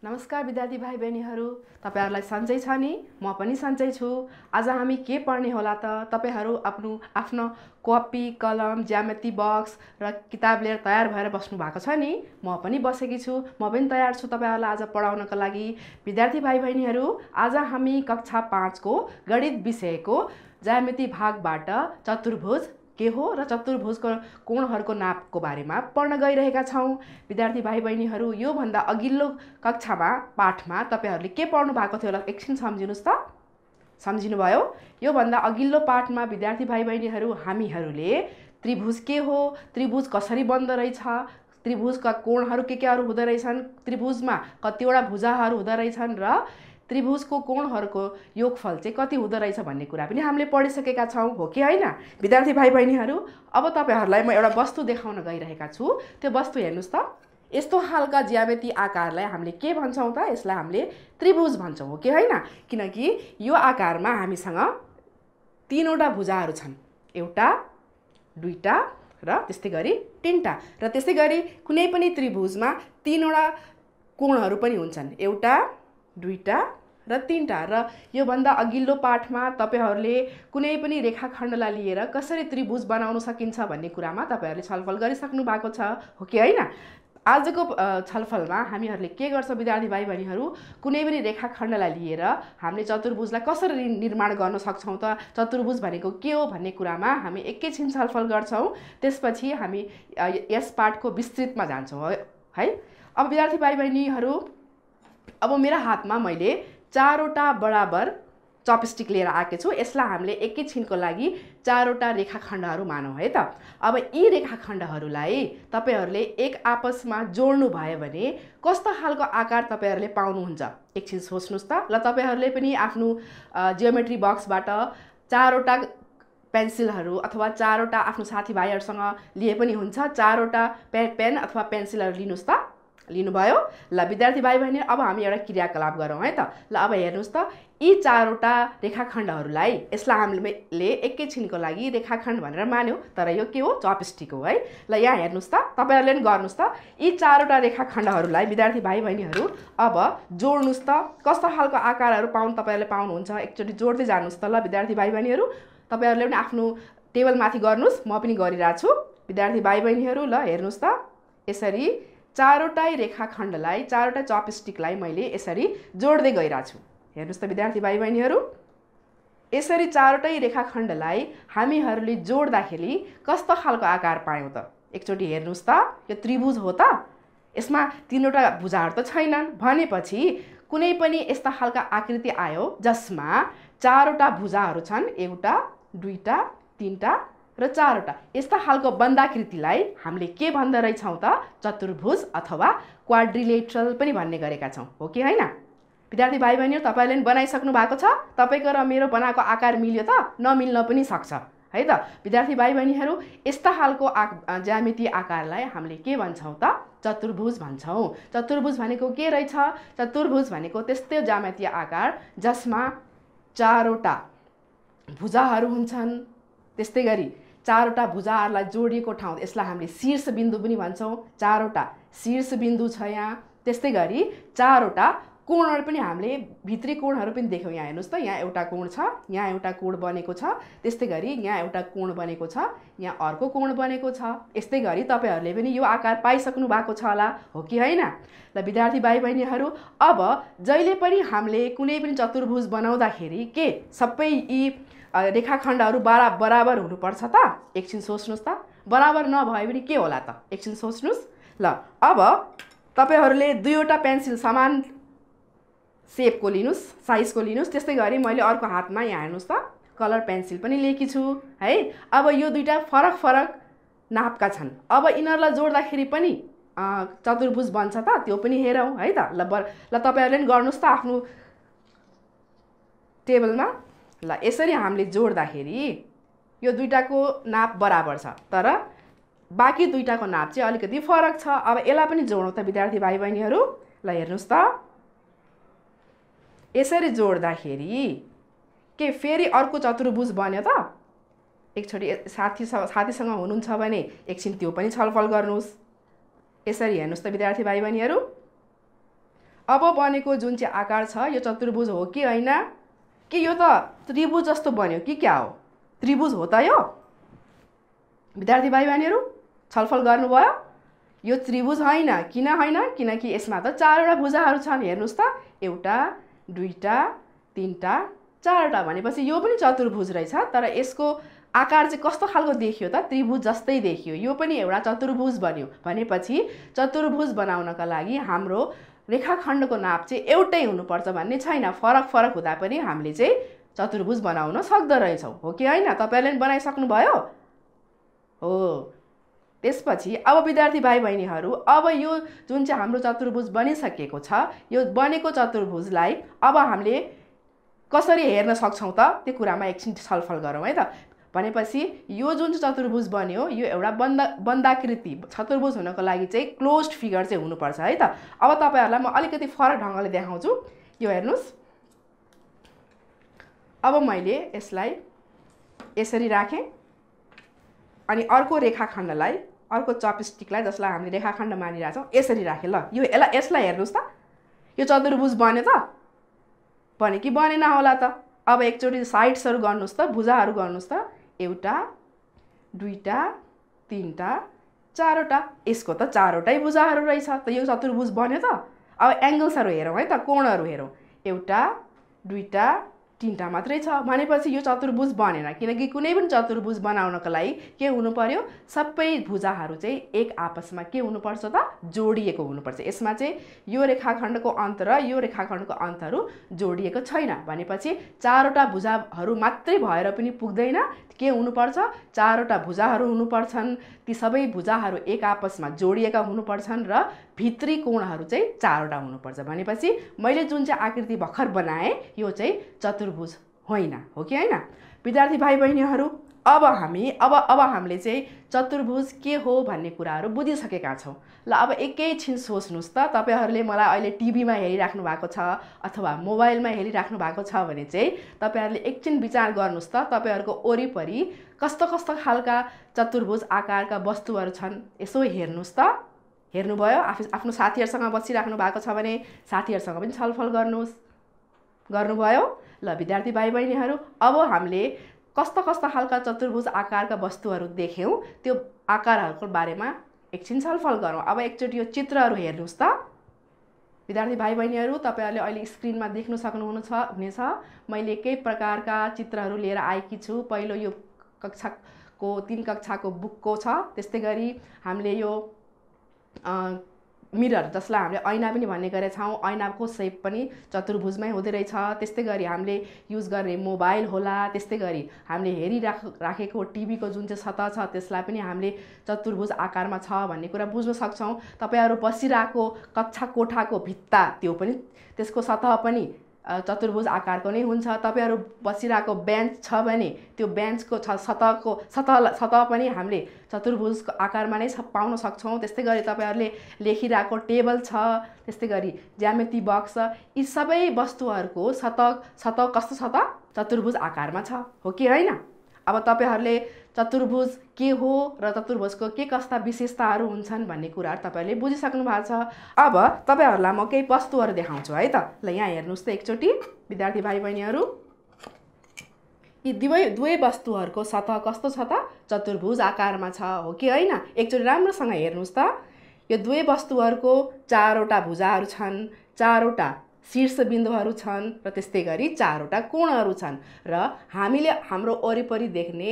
नमस्कार विद्यार्थी भाइ बहिनीहरू, तपाईहरुलाई सन्चै छ नि? म पनि सन्चै छु। आज हामी के पढ्ने होला त? तपाईहरु आफ्नो कपी, कलम, ज्यामिति बक्स र किताब लिएर तयार भएर बस्नु भएको छ नि? म पनि बसेकी छु। म पनि तयार छु तपाईहरुलाई आज पढाउनका लागि। विद्यार्थी भाइ बहिनीहरू, आज हामी कक्षा 5 को गणित विषयको ज्यामिति भागबाट चतुर्भुज के हो र चतुर्भुजको कोणहरूको नापको बारेमा पढ्न गइरहेका छौं। विद्यार्थी भाइ बहिनीहरू, यो भन्दा अघिल्लो कक्षामा पाठमा तपाईहरुले के पढ्नु भएको थियो होला एकछिन सम्झिनुस् त? सम्झिनु भयो? यो भन्दा अघिल्लो पाठमा विद्यार्थी भाइ बहिनीहरू हामीहरूले त्रिभुज के हो, त्रिभुज कसरी बन्दो रहेछ, त्रिभुजका कोणहरू के हुँदो रहेछन्, त्रिभुजमा कतिवटा भुजाहरू हुँदो रहेछन् र त्रिभुजको कोणहरूको योगफल चाहिँ कति हुँदो रहेछ भन्ने कुरा पनि हामीले पढिसकेका छौं, हो कि हैन? विद्यार्थी भाइ बहिनीहरू, अब तपाईहरुलाई म एउटा वस्तु देखाउन गइरहेका छु। त्यो वस्तु हेर्नुस् त। यस्तो खालका ज्यामिति आकारलाई हामीले के भन्छौं त? यसलाई हामीले त्रिभुज भन्छौं, हो कि हैन? किनकि यो आकारमा हामीसँग तीनवटा भुजाहरू छन्। एउटा, दुईटा र त्यस्तै गरी तीनटा। र त्यस्तै गरी कुनै पनि त्रिभुजमा तीनवटा कोणहरू पनि हुन्छन्। एउटा, दुईटा र तीनटा। र यो भन्दा अघिल्लो पाठमा तपाईहरुले कुनै पनि रेखाखण्डलाई लिएर कसरी त्रिभुज बनाउन सकिन्छ भन्ने कुरामा तपाईहरुले छलफल गरिसक्नु भएको छ, हो कि हैन? आजको छलफलमा हामीहरूले के गर्छौं विद्यार्थी भाइ बहिनीहरू, कुनै पनि रेखाखण्डलाई लिएर हामीले चतुर्भुजलाई कसरी निर्माण गर्न सक्छौं त? चतुर्भुज भनेको के हो भन्ने कुरामा हामी एकैछिन छलफल गर्छौं। त्यसपछि हामी यस पाठको विस्तृतमा जान्छौं, है? अब विद्यार्थी भाइ बहिनीहरू, अब मेरो हातमा मैले 4 वटा बराबर चपस्टिक लिएर आके छु। यसलाई हामीले एकैछिनको लागि 4 वटा रेखाखण्डहरू मानौं, है त? अब यी रेखाखण्डहरूलाई तपाईहरुले एक आपसमा जोड्नु भयो भने कस्तो खालको आकार तपाईहरुले पाउनुहुन्छ? एकछिन सोच्नुस् त। ल तपाईहरुले पनि आफ्नो जियोमेट्री बक्सबाट 4 वटा पेन्सिलहरू अथवा 4 वटा आफ्नो साथीभाइहरुसँग लिए पनि हुन्छ। 4 वटा पेन अथवा पेन्सिलहरू लिनुस् त। लिनुभयो? ल विद्यार्थी भाइ बहिनी, अब हामी एउटा क्रियाकलाप गरौँ, है त? ल अब हेर्नुस् त। यी 4 वटा रेखाखण्डहरूलाई यसलाई हामीले एकैछिनको लागि रेखाखण्ड भनेर मान्यौं, तर यो के हो? चपस्टिक हो, है? ल यहाँ हेर्नुस् त। तपाईहरुले पनि गर्नुस् त। यी 4 वटा रेखाखण्डहरूलाई विद्यार्थी भाइ बहिनीहरू अब जोड्नुस् त। कस्तो खालको आकारहरू तपाईहरुले पाउनुहुन्छ? एकचोटी जोड्दै जानुस् त। ल विद्यार्थी भाइ बहिनीहरू, तपाईहरुले पनि आफ्नो टेबलमाथि गर्नुस्, म पनि गरिरहेको छु। विद्यार्थी भाइ बहिनीहरू, ल हेर्नुस् त। यसरी 4 वटा रेखाखण्डलाई, 4 वटा चपस्टिकलाई मैले यसरी जोड्दै गइरहेको छु। हेर्नुस् त विद्यार्थी भाइ बहिनीहरू, यसरी 4 वटा रेखाखण्डलाई हामीहरूले जोड्दाखेरि कस्तो खालको आकार पायौं त? एकचोटी हेर्नुस् त। यो त्रिभुज हो त? यसमा 3 वटा भुजाहरू त छैनन्। भनेपछि कुनै पनि यस्ता खालका आकृति आयो जसमा 4 वटा भुजाहरू छन्। एउटा, दुईटा, तीनटा र 4 वटा। यस्ता खालको बन्दाकृतिलाई हामीले के भन्दो रहेछौं त? चतुर्भुज अथवा क्वाड्रिलेटरल पनि भन्ने गरेका छौं, हो कि हैन? विद्यार्थी भाइ बहिनीहरू, तपाईहरुले पनि बनाइसक्नु भएको छ? तपाईको र मेरो बनाएको आकार मिल्यो त? नमिल्न पनि सक्छ, है त? विद्यार्थी भाइ बहिनीहरू, यस्ता खालको ज्यामिति आकारलाई हामीले के भन्छौं त? चतुर्भुज भन्छौं। चतुर्भुज भनेको के रहेछ? चतुर्भुज भनेको त्यस्तै ज्यामितीय आकार जसमा 4 वटा भुजाहरू हुन्छन्। त्यस्तै गरी 4 वटा भुजाहरूलाई जोडिएको ठाउँ, यसलाई हामीले शीर्ष बिन्दु पनि भन्छौं। 4 वटा शीर्ष बिन्दु छ यहाँ। त्यस्तै गरी 4 वटा कोणहरू पनि हामीले भित्री कोणहरू पनि देख्यौं। यहाँ हेर्नुस् त। यहाँ एउटा कोण छ, यहाँ एउटा कोण बनेको छ। त्यस्तै गरी यहाँ एउटा कोण बनेको छ, यहाँ अर्को कोण बनेको छ। यस्तै गरी तपाईहरुले पनि यो आकार पाइसक्नु भएको छ होला, हो कि हैन? ल विद्यार्थी भाइ बहिनीहरू, अब जहिले पनि हामीले कुनै पनि चतुर्भुज बनाउँदाखेरि के सबै यी रेखाखण्डहरू बराबर हुनुपर्छ त? एकछिन सोच्नुस् त। बराबर नभए पनि के होला त? एकछिन सोच्नुस्। ल अब तपाईहरुले 2 वटा पेन्सिल समान शेपको लिनुस्, साइजको लिनुस्। त्यस्तै गरी मैले अर्को हातमा यहाँ हेर्नुस् त कलर पेन्सिल पनि लिएकी छु, है? अब यो दुईटा फरक नापका छन्। अब यिनीहरूलाई जोड्दाखेरि पनि चतुर्भुज बन्छ त? त्यो पनि हेरौं, है त? ल तपाईहरुले पनि गर्नुस् त आफ्नो टेबलमा। ल यसरी हामीले जोड्दाखेरि यो दुईटाको नाप बराबर छ, तर बाँकी दुईटाको नाप चाहिँ अलिकति फरक छ। अब यसलाई पनि जोडौं त विद्यार्थी भाइ बहिनीहरू। ल हेर्नुस् त। यसरी जोड्दाखेरि के फेरि अर्को चतुर्भुज बन्यो त? एकचोटी साथीसँग हुनुहुन्छ भने एकछिन त्यो पनि छलफल गर्नुस्। यसरी हेर्नुस् त विद्यार्थी भाइ बहिनीहरू। अब बनेको जुन चाहिँ आकार छ यो चतुर्भुज हो कि होइन, कि यो त त्रिभुज जस्तो बन्यो कि क्या हो? त्रिभुज हो त यो? विद्यार्थी भाइ बहिनीहरू छलफल गर्नुभयो? यो त्रिभुज होइन। किन होइन? किनकि यसमा त चारवटा भुजाहरू छन्। हेर्नुहोस् त, एउटा, दुईटा, तीनटा, चारवटा भनेपछि यो पनि चतुर्भुज रहेछ। तर यसको आकार चाहिँ कस्तो खालको देखियो त? त्रिभुज जस्तै देखियो। यो पनि एउटा चतुर्भुज बन्यो भनेपछि चतुर्भुज बनाउनका लागि हाम्रो रेखाखण्डको नाप चाहिँ एउटै हुनुपर्छ भन्ने छैन। फरक फरक हुँदा पनि हामीले चाहिँ चतुर्भुज बनाउन सक्दो रहेछौँ, हो कि होइन? तपाईँहरूले पनि बनाइसक्नुभयो हो। त्यसपछि अब विद्यार्थी भाइ बहिनीहरू, अब यो जुन चाहिँ हाम्रो चतुर्भुज बनिसकेको छ, यो बनेको चतुर्भुजलाई अब हामीले कसरी हेर्न सक्छौँ त? त्यो कुरामा एकछिन छलफल गरौँ है त। भनेपछि यो जुन चाहिँ चतुर्भुज बन्यो यो एउटा बन्दाकृति चतुर्भुज हुनको लागि चाहिँ क्लोज्ड फिगर चाहिँ हुनुपर्छ है त। अब तपाईँहरूलाई म अलिकति फरक ढङ्गले देखाउँछु। यो हेर्नुहोस्, अब मैले यसलाई यसरी राखेँ अनि अर्को रेखाखण्डलाई, अर्को चपस्टिकलाई जसलाई हामीले रेखाखण्ड मानिरहेछौँ यसरी राखेँ। ल यो यसलाई हेर्नुहोस् त, यो चतुर्भुज बन्यो त? बन्यो कि बनेन होला त? अब एकचोटि साइड्सहरू गर्नुहोस् त, भुजाहरू गर्नुहोस् त। एउटा, दुईटा, तीनटा, चारवटा। यसको त चारवटै भुजाहरू रहेछ त, यो चतुर्भुज बन्यो त? अब एङ्गल्सहरू हेरौँ है त, कोणहरू हेरौँ। एउटा, दुईटा, तीनटा मात्रै छ भनेपछि यो चतुर्भुज बनेन। किनकि कुनै पनि चतुर्भुज बनाउनको लागि के हुनु पर्यो? सबै भुजाहरू चाहिँ एक आपसमा के हुनुपर्छ त? जोडिएको हुनुपर्छ। यसमा चाहिँ यो रेखाखण्डको अन्त र यो रेखाखण्डको अन्तहरू जोडिएको छैन भनेपछि चारवटा भुजाहरू मात्रै भएर पनि पुग्दैन। के हुनुपर्छ? चारवटा भुजाहरू हुनुपर्छन्। ती सबै भुजाहरू एक आपसमा जोडिएका हुनुपर्छन् र भित्री कोणहरू चाहिँ चारवटा हुनुपर्छ। भनेपछि मैले जुन चाहिँ आकृति भर्खर बनाएँ यो चाहिँ चतुर्भुज होइन, हो कि होइन? विद्यार्थी भाइ बहिनीहरू, अब हामीले चाहिँ चतुर्भुज के हो भन्ने कुराहरू बुझिसकेका छौँ। ल अब एकैछिन सोच्नुहोस् त, तपाईँहरूले मलाई अहिले टिभीमा हेरिराख्नु भएको छ अथवा मोबाइलमा हेरिराख्नु भएको छ भने चाहिँ तपाईँहरूले एकछिन विचार गर्नुहोस् त, तपाईँहरूको वरिपरि कस्तो कस्तो खालका चतुर्भुज आकारका वस्तुहरू छन् यसो हेर्नुहोस् त। हेर्नुभयो? आफ्नो साथीहरूसँग बसिराख्नु भएको छ भने साथीहरूसँग पनि छलफल गर्नुहोस्। गर्नुभयो? ल विद्यार्थी भाइ बहिनीहरू, अब हामीले कस्ता कस्ता खालका चतुर्भुज आकारका वस्तुहरू देख्यौँ त्यो आकारहरूको बारेमा एकछिन छलफल गरौँ। अब एकचोटि यो चित्रहरू हेर्नुहोस् त विद्यार्थी भाइ बहिनीहरू, तपाईँहरूले अहिले स्क्रिनमा देख्न सक्नुहुनेछ। मैले केही प्रकारका चित्रहरू लिएर आएकी छु। पहिलो यो कक्षाको 3 कक्षाको बुकको छ। त्यस्तै गरी हामीले यो मिरर जसलाई हामीले ऐना पनि भन्ने गरेछौँ, ऐनाको सेप पनि चतुर्भुजमै हुँदो रहेछ। त्यस्तै गरी हामीले युज गर्ने मोबाइल होला, त्यस्तै गरी हामीले हेरिराखेको टिभीको जुन चाहिँ सतह छ त्यसलाई पनि हामीले चतुर्भुज आकारमा छ भन्ने कुरा बुझ्न सक्छौँ। तपाईँहरू बसिरहेको कक्षा कोठाको भित्ता त्यो पनि त्यसको सतह पनि चतुर्भुज आकारको नै हुन्छ। तपाईँहरू बसिरहेको बेन्च छ भने त्यो बेन्चको सतह पनि हामीले चतुर्भुजको आकारमा नै पाउन सक्छौँ। त्यस्तै गरी तपाईँहरूले लेखिरहेको टेबल छ, त्यस्तै गरी ज्यामिति बक्स, यी सबै वस्तुहरूको सतह कस्तो छ त? चतुर्भुज आकारमा छ, हो कि होइन? अब तपाईँहरूले चतुर्भुज के हो र चतुर्भुजको के कस्ता विशेषताहरू हुन्छन् भन्ने कुराहरू तपाईँहरूले बुझिसक्नु भएको छ। अब तपाईँहरूलाई म केही वस्तुहरू देखाउँछु है त। ल यहाँ हेर्नुहोस् त एकचोटि विद्यार्थी भाइ बहिनीहरू, यी दुवै वस्तुहरूको सतह कस्तो छ त? चतुर्भुज आकारमा छ, हो कि होइन? एकचोटि राम्रोसँग हेर्नुहोस् त। यो दुवै वस्तुहरूको चारवटा भुजाहरू छन्, चारवटा शीर्षबिन्दुहरू छन् र त्यस्तै गरी चारवटा कोणहरू छन् र हामीले हाम्रो वरिपरि देख्ने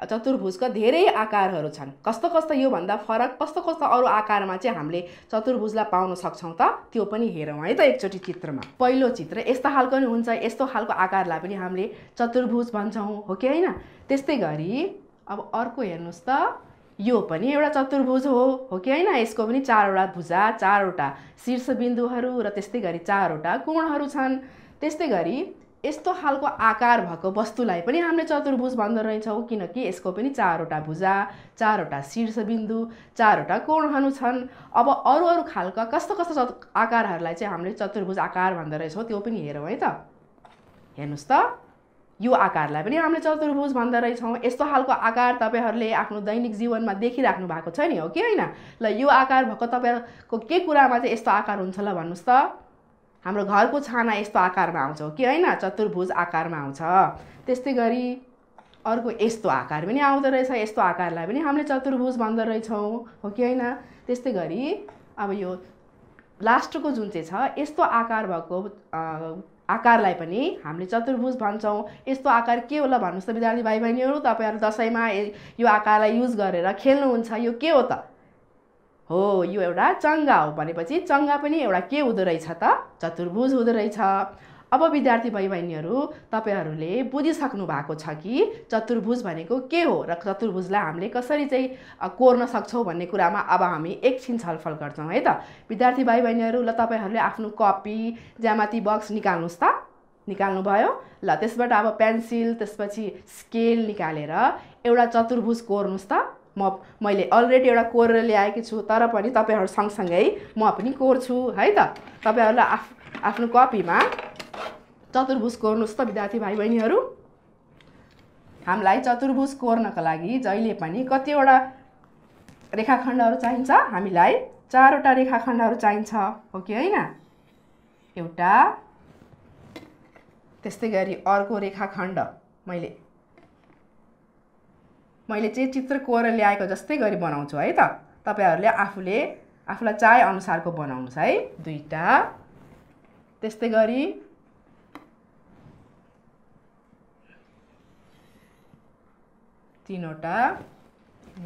चतुर्भुजका धेरै आकारहरू छन्। कस्तो कस्तो योभन्दा फरक कस्तो कस्तो अरू आकारमा चाहिँ हामीले चतुर्भुजलाई पाउन सक्छौँ त? त्यो पनि हेरौँ है त एकचोटि चित्रमा। पहिलो चित्र यस्तो खालको नि हुन्छ, यस्तो खालको आकारलाई पनि हामीले चतुर्भुज भन्छौँ, हो कि होइन? त्यस्तै गरी अब अर्को हेर्नुहोस् त, यो पनि एउटा चतुर्भुज हो कि होइन? यसको पनि चारवटा भुजा, चारवटा शीर्षबिन्दुहरू र त्यस्तै गरी चारवटा कोणहरू छन्। त्यस्तै गरी यस्तो खालको आकार भएको वस्तुलाई पनि हामीले चतुर्भुज भन्दो रहेछौँ, किनकि यसको पनि चारवटा भुजा, चारवटा शीर्षबिन्दु, चारवटा कोणहरू छन्। अब अरू खालका कस्तो कस्तो आकारहरूलाई चाहिँ हामीले चतुर्भुज आकार भन्दो रहेछौँ त्यो पनि हेरौँ है त। हेर्नुहोस् त, यो आकारलाई पनि हामीले चतुर्भुज भन्दो रहेछौँ। यस्तो खालको आकार तपाईँहरूले आफ्नो दैनिक जीवनमा देखिराख्नु भएको छ नि, हो कि होइन? ल यो आकार भएको तपाईँहरूको के कुरामा चाहिँ यस्तो आकार हुन्छ ल भन्नुहोस् त? हाम्रो घरको छाना यस्तो आकारमा आउँछ हो कि होइन, चतुर्भुज आकारमा आउँछ। त्यस्तै गरी अर्को यस्तो आकार पनि आउँदो रहेछ, यस्तो आकारलाई पनि हामीले चतुर्भुज भन्दो रहेछौँ हो कि होइन। त्यस्तै गरी अब यो लास्टको जुन चाहिँ छ यस्तो आकार भएको आकारलाई पनि हामीले चतुर्भुज भन्छौँ। यस्तो आकार के होला भन्नुहोस् त विद्यार्थी भाइ बहिनीहरू, तपाईँहरू दसैँमा यो आकारलाई युज गरेर खेल्नुहुन्छ, यो के हो त? हो, यो एउटा चङ्गा हो। भनेपछि चङ्गा पनि एउटा के हुँदो रहेछ त? चतुर्भुज हुँदो रहेछ। अब विद्यार्थी भाइ बहिनीहरू, तपाईँहरूले बुझिसक्नु भएको छ कि चतुर्भुज भनेको के हो र चतुर्भुजलाई हामीले कसरी चाहिँ कोर्न सक्छौँ भन्ने कुरामा अब हामी एकछिन छलफल गर्छौँ है त। विद्यार्थी भाइ बहिनीहरू, ल तपाईँहरूले आफ्नो कपी ज्यामिति बक्स निकाल्नुहोस् त। निकाल्नुभयो? ल त्यसबाट अब पेन्सिल त्यसपछि स्केल निकालेर एउटा चतुर्भुज कोर्नुहोस् त। मैले अलरेडी एउटा कोरेर ल्याएकी छु, तर पनि तपाईँहरू सँगसँगै म पनि कोर्छु है त। तपाईँहरूलाई आफ्नो कपीमा चतुर्भुज कोर्नुहोस् त विद्यार्थी भाइ बहिनीहरू। हामीलाई चतुर्भुज कोर्नका लागि जहिले पनि कतिवटा रेखाखण्डहरू चाहिन्छ? हामीलाई 4वटा रेखाखण्डहरू चाहिन्छ हो कि होइन। एउटा, त्यस्तै गरी अर्को रेखाखण्ड मैले चाहिँ चित्र कोरेर ल्याएको जस्तै गरी बनाउँछु है त। तपाईँहरूले आफूलाई चाहे अनुसारको बनाउनुहोस् है। 2टा, त्यस्तै गरी तीनवटा,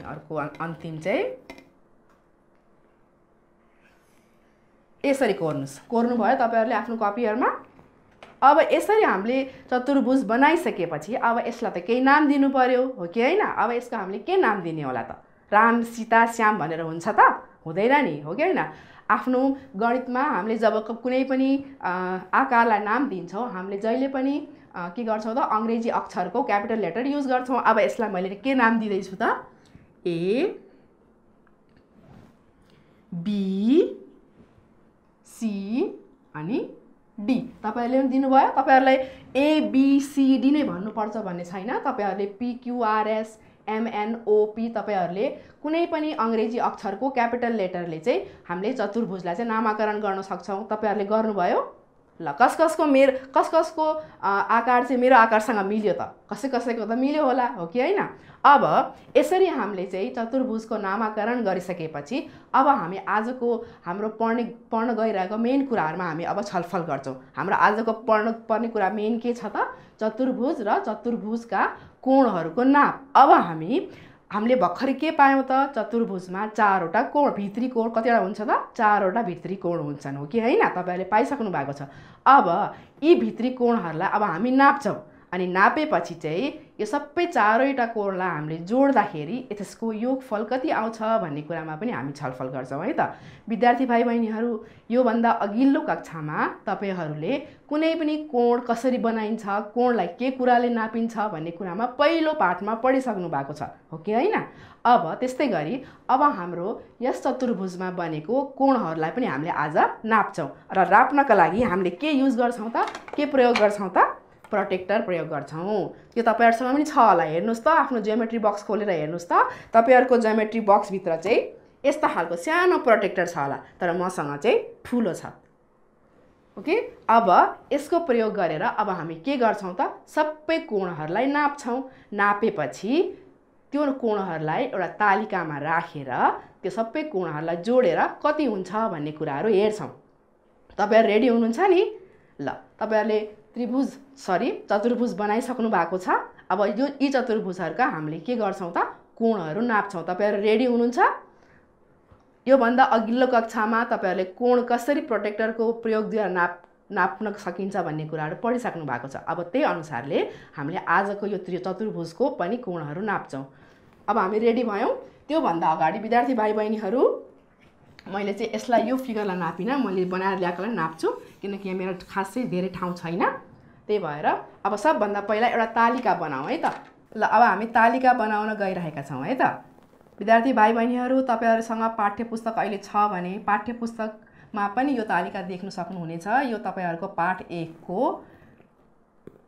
अर्को अन्तिम चाहिँ यसरी कोर्नुहोस्। कोर्नुभयो तपाईँहरूले आफ्नो कपीहरूमा। अब यसरी हामीले चतुर्भुज बनाइसकेपछि अब यसलाई त केही नाम दिनु पर्यो हो कि होइन। अब यसको हामीले के नाम दिने होला त? राम सीता श्याम भनेर हुन्छ त? हुँदैन नि हो कि होइन। आफ्नो गणितमा हामीले जब कुनै पनि आकारलाई नाम दिन्छौँ, हामीले जहिले पनि के गर्छौँ त? अङ्ग्रेजी अक्षरको क्यापिटल लेटर युज गर्छौँ। अब यसलाई मैले के नाम दिँदैछु त? A B C अनि डी। तपाईँहरूले पनि दिनुभयो। तपाईँहरूलाई ABCD नै भन्नुपर्छ भन्ने छैन। तपाईँहरूले PQRS MNOP तपाईँहरूले कुनै पनि अङ्ग्रेजी अक्षरको क्यापिटल लेटरले चाहिँ हामीले चतुर्भुजलाई चाहिँ नामाकरण गर्न सक्छौँ। तपाईँहरूले गर्नुभयो? ल कसको आकार चाहिँ मेरो आकारसँग मिल्यो त? कसैको त मिल्यो होला हो कि होइन। अब यसरी हामीले चाहिँ चतुर्भुजको नामाकरण गरिसकेपछि अब हामी आजको हाम्रो पढ्न गइरहेको मेन कुराहरूमा हामी अब छलफल गर्छौँ। हाम्रो आजको पढ्नुपर्ने कुरा मेन के छ त? चतुर्भुज र चतुर्भुजका कोणहरूको नाप। अब हामीले भर्खरै के पायौँ त? चतुर्भुजमा 4वटा कोण, भित्री कोण कतिवटा हुन्छ त? 4वटा भित्री कोण हुन्छन् हो कि होइन। तपाईँहरूले पाइसक्नु भएको छ। अब यी भित्री कोणहरूलाई अब हामी नाप्छौँ अनि नापेपछि चाहिँ यो सबै 4वटा कोणलाई हामीले जोड्दाखेरि त्यसको योगफल कति आउँछ भन्ने कुरामा पनि हामी छलफल गर्छौँ है त। विद्यार्थी भाइ बहिनीहरू, योभन्दा अघिल्लो कक्षामा तपाईँहरूले कुनै पनि कोण कसरी बनाइन्छ, कोणलाई के कुराले नापिन्छ भन्ने कुरामा पहिलो पाठमा पढिसक्नु भएको छ हो कि होइन। अब त्यस्तै गरी अब हाम्रो यस चतुर्भुजमा बनेको कोणहरूलाई पनि हामीले आज नाप्छौँ र नाप्नका लागि हामीले के युज गर्छौँ त? के प्रयोग गर्छौँ त? प्रोटेक्टर प्रयोग गर्छौँ। यो तपाईँहरूसँग पनि छ होला, हेर्नुहोस् त। आफ्नो ज्योमेट्री बक्स खोलेर हेर्नुहोस् त। तपाईँहरूको ज्योमेट्री बक्सभित्र चाहिँ यस्ता खालको सानो प्रोटेक्टर छ होला, तर मसँग चाहिँ ठुलो छ। ओके, अब यसको प्रयोग गरेर अब हामी के गर्छौँ त? सबै कोणहरूलाई नाप्छौँ। नापेपछि त्यो कोणहरूलाई एउटा तालिकामा राखेर त्यो सबै कोणहरूलाई जोडेर कति हुन्छ भन्ने कुराहरू हेर्छौँ। तपाईँहरू रेडी हुनुहुन्छ नि? ल, तपाईँहरूले चतुर्भुज बनाइसक्नु भएको छ। अब यी चतुर्भुजहरूका हामीले के गर्छौँ त? कोणहरू नाप्छौँ। तपाईँहरू रेडी हुनुहुन्छ? योभन्दा अघिल्लो कक्षामा तपाईँहरूले कोण कसरी प्रोटेक्टरको प्रयोगद्वारा नाप्न सकिन्छ भन्ने कुराहरू पढिसक्नु भएको छ। अब त्यही अनुसारले हामीले आजको यो चतुर्भुजको पनि कोणहरू नाप्छौँ। अब हामी रेडी भयौँ। त्योभन्दा अगाडि विद्यार्थी भाइ बहिनीहरू, मैले चाहिँ यसलाई यो फिगरलाई नापिनँ, मैले बनाएर ल्याएकोलाई नाप्छु किनकि यहाँ मेरो खासै धेरै ठाउँ छैन। त्यही भएर अब सबभन्दा पहिला एउटा तालिका बनाऊ है त। ल, अब हामी तालिका बनाउन गइरहेका छौँ है त। विद्यार्थी भाइ बहिनीहरू, तपाईँहरूसँग पाठ्यपुस्तक अहिले छ भने पाठ्यपुस्तकमा पनि यो तालिका देख्न सक्नुहुनेछ। यो तपाईँहरूको पाठ 1को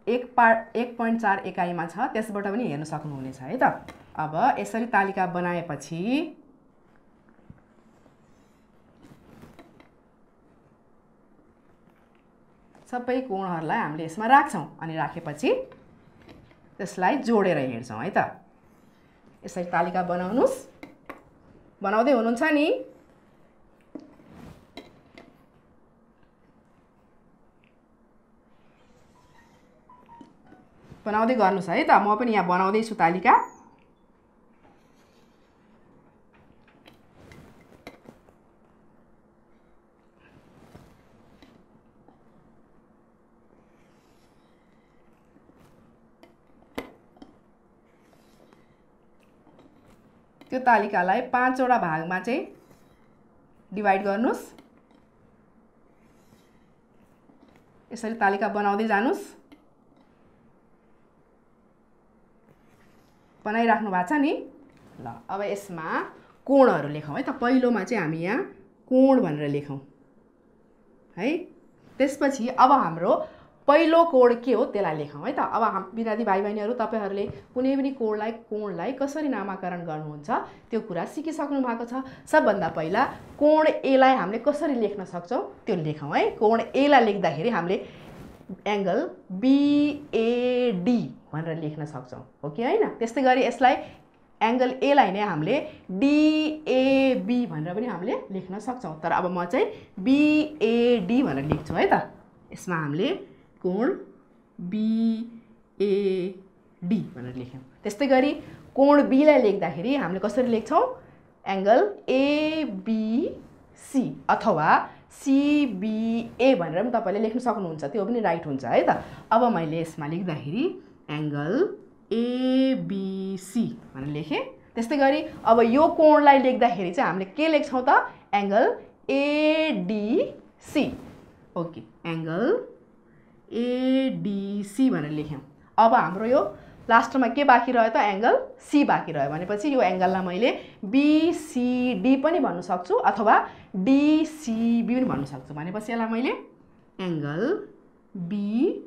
1.4 एकाइमा छ, त्यसबाट पनि हेर्न सक्नुहुनेछ है त। अब यसरी तालिका बनाएपछि सबै कोणहरूलाई हामीले यसमा राख्छौँ अनि राखेपछि त्यसलाई जोडेर हेर्छौँ है त। यसरी तालिका बनाउनुस्। बनाउँदै हुनुहुन्छ नि? बनाउँदै गर्नुस् है त। म पनि यहाँ बनाउँदैछु तालिका। त्यो तालिकालाई 5 वटा भागमा चाहिँ डिभाइड गर्नुस्। यसरी तालिका बनाउँदै जानुस्। बनाइराख्नु भएको छ नि? ल अब यसमा कोणहरू लेखौँ है त। पहिलोमा चाहिँ हामी यहाँ कोण भनेर लेखौँ है। त्यसपछि अब हाम्रो पहिलो कोण के हो त्यसलाई लेखौँ है त। अब विद्यार्थी भाइ बहिनीहरू तपाईहरूले कुनै पनि कोणलाई कसरी नामाकरण गर्नुहुन्छ त्यो कुरा सिकिसक्नु भएको छ। सबभन्दा पहिला कोण एलाई हामीले कसरी लेख्न सक्छौँ त्यो लेखौँ है। कोण एलाई लेख्दाखेरि हामीले एङ्गल बिएडी भनेर लेख्न सक्छौँ, हो कि होइन? त्यस्तै गरी यसलाई एङ्गल एलाई नै हामीले डिएबी भनेर पनि हामीले लेख्न सक्छौँ। तर अब म चाहिँ बिएडी भनेर लेख्छु है त। यसमा हामीले कोण बिएडी भनेर लेख्यौँ। त्यस्तै गरी कोण बीलाई लेख्दाखेरि हामीले कसरी लेख्छौँ? एङ्गल एबिसी अथवा सिबिए भनेर पनि तपाईँले लेख्न सक्नुहुन्छ, त्यो पनि राइट हुन्छ है त। अब मैले यसमा लेख्दाखेरि एङ्गल एबिसी भनेर लेखेँ। त्यस्तै गरी अब यो कोणलाई लेख्दाखेरि चाहिँ हामीले के लेख्छौँ त? Angle ADC. Okay, angle ADC भनेर लेख्यौँ। अब हाम्रो यो लास्टमा के बाँकी रह्यो त? एङ्गल सी बाँकी रह्यो। भनेपछि यो एङ्गललाई मैले बिसिडी पनि भन्नु सक्छु अथवा डिसिबी पनि भन्नु सक्छु। भनेपछि यसलाई मैले एङ्गल बिसिडी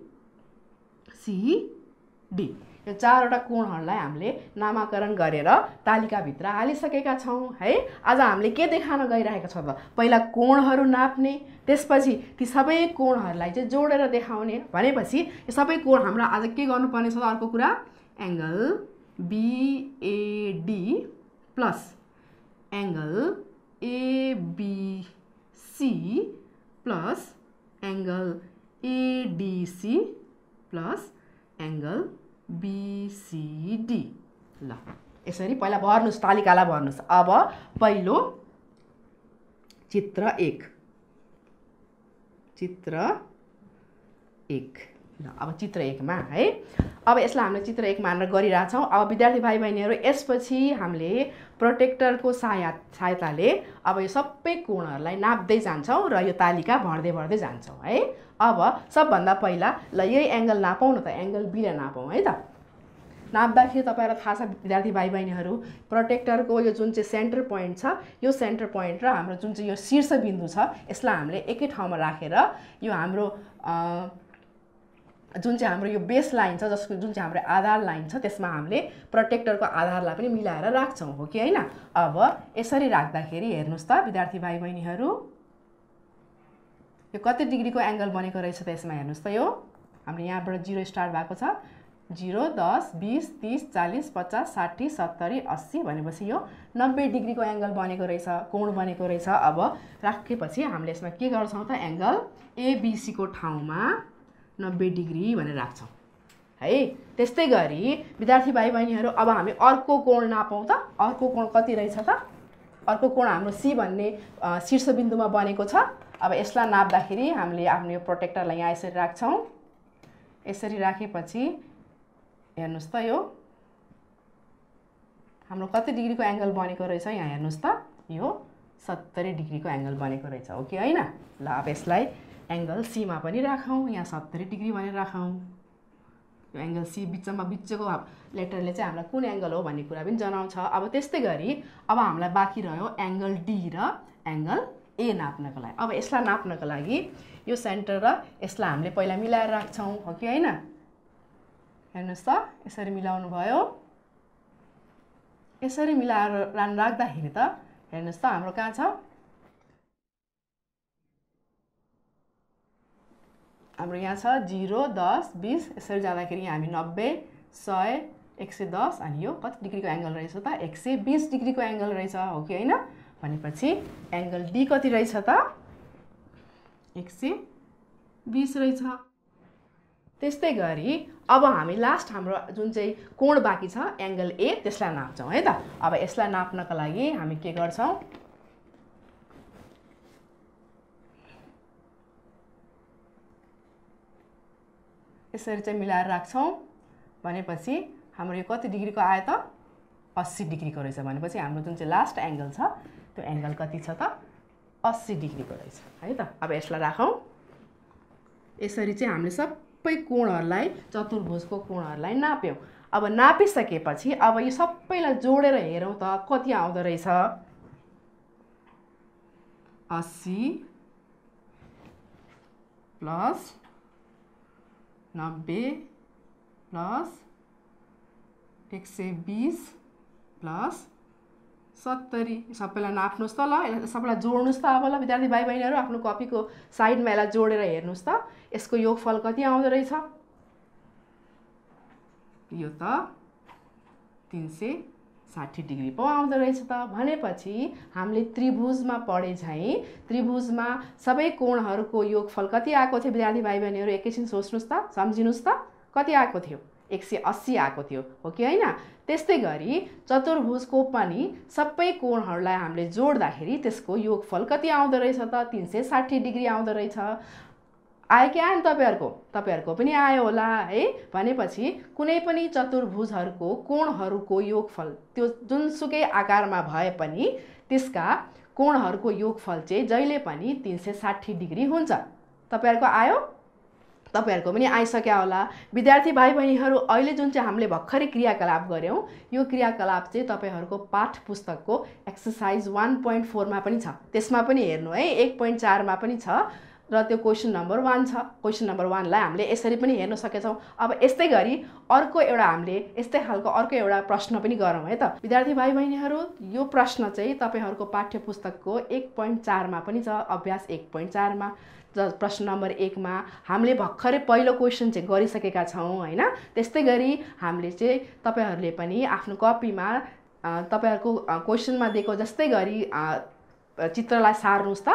यो 4वटा कोणहरूलाई हामीले नामाकरण गरेर तालिकाभित्र हालिसकेका छौँ है। आज हामीले के देखाउन गइरहेको छ त? पहिला कोणहरू नाप्ने, त्यसपछि ती सबै कोणहरूलाई चाहिँ जोडेर देखाउने। भनेपछि यो सबै कोण हाम्रो आज के गर्नुपर्ने छ त? अर्को कुरा angle BAD plus angle ABC plus angle ADC plus angle BCD. ल यसरी पहिला भर्नुस्, तालिकालाई भर्नुस्। अब पहिलो चित्र 1 ल अब चित्र 1 मा है। अब यसलाई हामीले चित्र 1 मानेर गरिरहेछौँ। अब विद्यार्थी भाइ बहिनीहरू यसपछि हामीले प्रोटेक्टरको सहायताले अब यो सबै कोणहरूलाई नाप्दै जान्छौँ र यो तालिका भर्दै जान्छौँ है। अब सबभन्दा पहिला ल यही एङ्गल नापौँ न त। एङ्गल बीलाई नापौँ है त। नाप्दाखेरि तपाईँहरूलाई थाहा छ विद्यार्थी भाइ बहिनीहरू, प्रोटेक्टरको यो जुन चाहिँ सेन्टर पोइन्ट छ, यो सेन्टर पोइन्ट र हाम्रो जुन चाहिँ यो शीर्ष बिन्दु छ, यसलाई हामीले एकै ठाउँमा राखेर यो हाम्रो जुन चाहिँ हाम्रो यो बेस लाइन छ, जसको जुन चाहिँ हाम्रो आधार लाइन छ, त्यसमा हामीले प्रोटेक्टरको आधारलाई पनि मिलाएर राख्छौँ, हो कि होइन? अब यसरी राख्दाखेरि हेर्नुहोस् त विद्यार्थी भाइ बहिनीहरू, यो कति डिग्रीको एङ्गल बनेको रहेछ त? यसमा हेर्नुहोस् त। यो हाम्रो यहाँबाट 0 स्टार्ट भएको छ। 0, 10, 20, 30, 40, 50, 60, 70, 80 भनेपछि यो 90 डिग्रीको एङ्गल बनेको रहेछ, कोण बनेको रहेछ। अब राखेपछि हामीले यसमा के गर्छौँ त? एङ्गल एबिसीको ठाउँमा 90 डिग्री भनेर राख्छौँ है। त्यस्तै गरी विद्यार्थी भाइ बहिनीहरू, अब हामी अर्को कोण नापौँ त। अर्को कोण कति रहेछ त? अर्को कोण हाम्रो सी भन्ने शीर्षबिन्दुमा बनेको छ। अब यसलाई नाप्दाखेरि हामीले आफ्नो यो प्रोटेक्टरलाई यहाँ यसरी राख्छौँ। यसरी राखेपछि हेर्नुहोस् त, यो हाम्रो कति डिग्रीको एङ्गल बनेको रहेछ? यहाँ हेर्नुहोस् त, यो 70 डिग्रीको एङ्गल बनेको रहेछ, हो कि होइन? ल अब यसलाई एङ्गल सीमा पनि राखौँ। यहाँ 70 डिग्री भनेर राखौँ। यो एङ्गल सी बिचको लेटरले चाहिँ हामीलाई कुन एङ्गल हो भन्ने कुरा पनि जनाउँछ। अब त्यस्तै गरी अब हामीलाई बाँकी रह्यो एङ्गल डी र एङ्गल ए नाप्नको लागि। अब यसलाई नाप्नको लागि यो सेन्टर र यसलाई हामीले पहिला मिलाएर राख्छौँ, हो कि होइन? हेर्नुहोस् त, यसरी मिलाउनु भयो। यसरी मिलाएर राख्दाखेरि त हेर्नुहोस् त हाम्रो कहाँ छ? हाम्रो यहाँ छ 0 10 20 यसरी जाँदाखेरि हामी 90 100 110 अनि यो कति डिग्रीको एंगल रहेछ त 120 डिग्रीको एंगल रहेछ हो कि हैन भनेपछि एंगल डी कति रहेछ त 120 रहेछ। त्यस्तै गरी अब हामी लास्ट हाम्रो जुन चाहिँ कोण बाँकी छ एंगल ए त्यसलाई नाप्छौं है त। अब यसलाई नाप्नका लागि हामी के गर्छौं यसरी चाहिँ मिलाएर राख्छौं भनेपछि हाम्रो यो कति डिग्रीको आयो त 80 डिग्रीको रहेछ भनेपछि हाम्रो जुन चाहिँ लास्ट एंगल छ त्यो एंगल कति छ त 80 डिग्रीको रहेछ है त। अब यसलाई राखौं यसरी चाहिँ हामीले सबै कोणहरुलाई चतुर्भुजको कोणहरुलाई नाप्यौं। अब नापिसकेपछि अब यो सबैलाई जोडेर हेरौं त कति आउँदो रहेछ 80 प्लस 90 प्लस 120 प्लस 70 सबैलाई नाप्नुस् त ल सबैलाई जोड्नुस् त। अब ल विद्यार्थी भाइ बहिनीहरु आफ्नो कपीको साइडमा यसलाई जोडेर हेर्नुस् त यसको योगफल कति आउँदो रहेछ यो त 360 डिग्री पो आउँदो रहेछ त। भनेपछि हामीले त्रिभुजमा पढे झैं त्रिभुजमा सबै कोणहरुको योगफल कति आएको थियो विद्यार्थी भाइ बहिनीहरु एकैछिन सोच्नुस् त सम्झिनुस् त कति आएको थियो 180 आएको थियो हो कि हैन। त्यस्तै गरी चतुर्भुजको पनि सबै कोणहरुलाई हामीले जोड्दाखेरि त्यसको योगफल कति आउँदो रहेछ त 360 डिग्री आउँदो रहेछ। आयो कि आएन तपाईहरुको पनि आयो होला है। भनेपछि कुनै पनि चतुर्भुजहरुको कोणहरुको योगफल त्यो जुनसुकै आकारमा भए पनि त्यसका कोणहरुको योगफल चाहिँ जहिले पनि 360 डिग्री हुन्छ। तपाईहरुको आयो तपाईहरुको पनि आइसक्यो होला। विद्यार्थी भाइ बहिनीहरु अहिले जुन चाहिँ हामीले भर्खरै क्रियाकलाप गर्यौं यो क्रियाकलाप चाहिँ तपाईहरुको पाठ पुस्तकको एक्सरसाइज 1.4 मा पनि छ त्यसमा पनि हेर्नु है 1.4 मा पनि छ र त्यो क्वेशन नम्बर 1 छ। क्वेशन नम्बर 1 लाई हामीले यसरी पनि हेर्न सकेछौं। अब यस्तै गरी अर्को एउटा हामीले यस्तै खालको अर्को एउटा प्रश्न पनि गरौँ है त विद्यार्थी भाइ बहिनीहरु। यो प्रश्न चाहिँ तपाईहरुको पाठ्य पुस्तकको 1.4 मा पनि छ अभ्यास 1.4 मा प्रश्न नम्बर 1 मा हामीले भर्खरै पहिलो क्वेशन चाहिँ गरिसकेका छौं हैन। त्यस्तै गरी हामीले चाहिँ तपाईहरुले पनि आफ्नो कपीमा तपाईहरुको क्वेशनमा दिएको जस्तै गरी चित्रलाई सार्नुस् त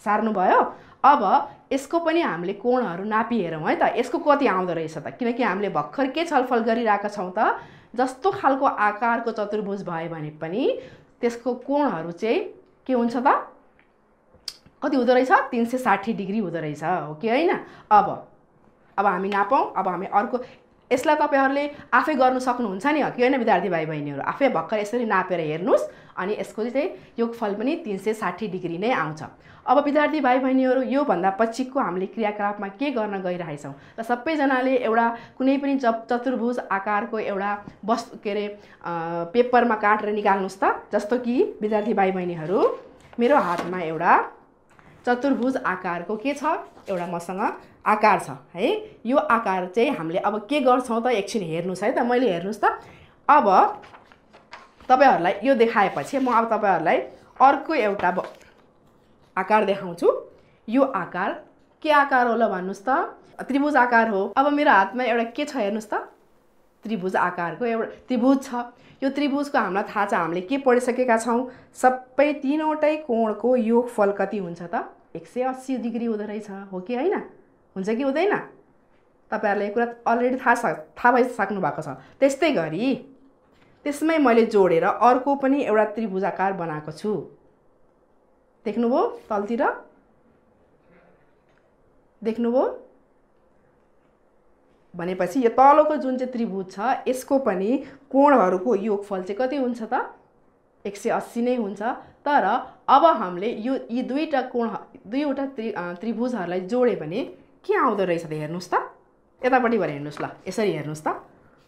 सार्नु भयो। अब यसको पनि हामीले कोणहरु नापी हेरौं है त यसको कति आउँदो रहेछ त किनकि हामीले भर्खर के छलफल गरिराका छौं त जस्तो खालको आकारको चतुर्भुज भए भने पनि त्यसको कोणहरु चाहिँ के हुन्छ त कति हुँदो रहेछ 360 डिग्री हुँदो रहेछ हो कि हैन। अब हामी नापौं। अब हामी अर्को यसलाई तपाईहरुले आफै गर्न सक्नुहुन्छ नि हो कि हैन विद्यार्थी भाइ बहिनीहरु आफै भर्खर यसरी नापेर हेर्नुस् अनि यसको चाहिँ योगफल पनि 360 डिग्री नै आउँछ। अब विद्यार्थी भाइ बहिनीहरु यो भन्दा पछिको हामीले क्रियाकलापमा के गर्न गइरहेछौं र सबैजनाले एउटा कुनै पनि चतुर्भुज आकारको एउटा वस्तु के रे पेपरमा काटेर निकाल्नुस् त। जस्तो कि विद्यार्थी भाइ बहिनीहरु मेरो हातमा एउटा चतुर्भुज आकारको के छ एउटा मसँग आकार छ है। यो आकार चाहिँ हामीले अब के गर्छौं त एकछिन हेर्नुस् है त मैले हेर्नुस् त। अब तपाईहरुलाई यो देखाएपछि म अब तपाईहरुलाई अर्को एउटा आकार देखाउँछु। यो आकार के आकार होला भन्नुस् त त्रिभुज आकार हो। अब मेरो हातमा एउटा के छ हेर्नुस् त त्रिभुज आकारको एउटा त्रिभुज छ। यो त्रिभुजको हामीलाई थाहा छ हामीले के पढिसकेका छौं सबै तीनवटै कोणको योगफल कति हुन्छ त 180 डिग्री हुँदो रहेछ हो कि हैन हुन्छ कि हुँदैन तपाईहरुलाई कुरा अलरेडी थाहा भइसक्नु भएको छ। त्यस्तै गरी त्यसमै मैले जोडेर अर्को पनि एउटा त्रिभुजाकार बनाएको छु देख्नुभयो तलतिर देख्नुभयो भनेपछि यो तलको जुन चाहिँ त्रिभुज छ यसको पनि कोणहरुको योगफल चाहिँ कति हुन्छ त 180 नै हुन्छ। तर अब हामीले यो यी दुईटा त्रिभुजहरुलाई जोडे भने के आउँदो रहेछ त हेर्नुस् त यतापटि भएर हेर्नुस् ल यसरी हेर्नुस् त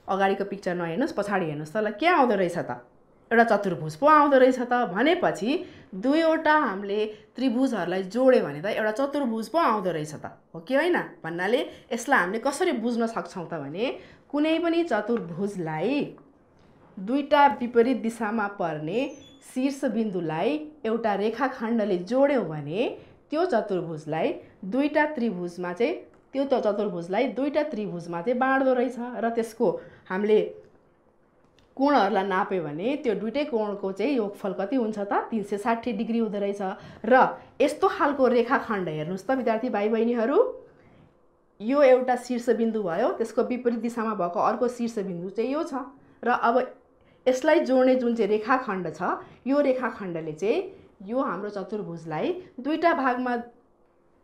अगाडिको पिक्चर नहेर्नुस् पछाडी हेर्नुस् त ल के आउँदो रहेछ त एउटा चतुर्भुज पो आउँदो रहेछ त। भनेपछि दुईवटा हामीले त्रिभुजहरुलाई जोडे भने त एउटा चतुर्भुज पो आउँदो रहेछ त हो कि हैन भन्नाले यसलाई हामीले कसरी बुझ्न सक्छौं त भने कुनै पनि चतुर्भुजलाई दुईटा विपरीत दिशामा पर्ने शीर्ष बिन्दुलाई एउटा रेखाखण्डले जोड्यौं भने त्यो चतुर्भुजलाई दुईटा त्रिभुजमा चाहिँ त्यो त चतुर्भुजलाई दुईटा त्रिभुजमा चाहिँ बाँड्दो रहेछ र त्यसको हामीले कोणहरूलाई नाप्यो भने त्यो दुईटै कोणको चाहिँ योगफल कति हुन्छ त 360 डिग्री हुँदो रहेछ। र यस्तो खालको रेखाखण्ड हेर्नुस् त विद्यार्थी भाइ बहिनीहरू, यो एउटा शीर्षबिन्दु भयो, त्यसको विपरीत दिशामा भएको अर्को शीर्षबिन्दु चाहिँ यो छ र अब यसलाई जोड्ने जुन चाहिँ रेखाखण्ड छ यो रेखाखण्डले चाहिँ यो हाम्रो चतुर्भुजलाई दुईटा भागमा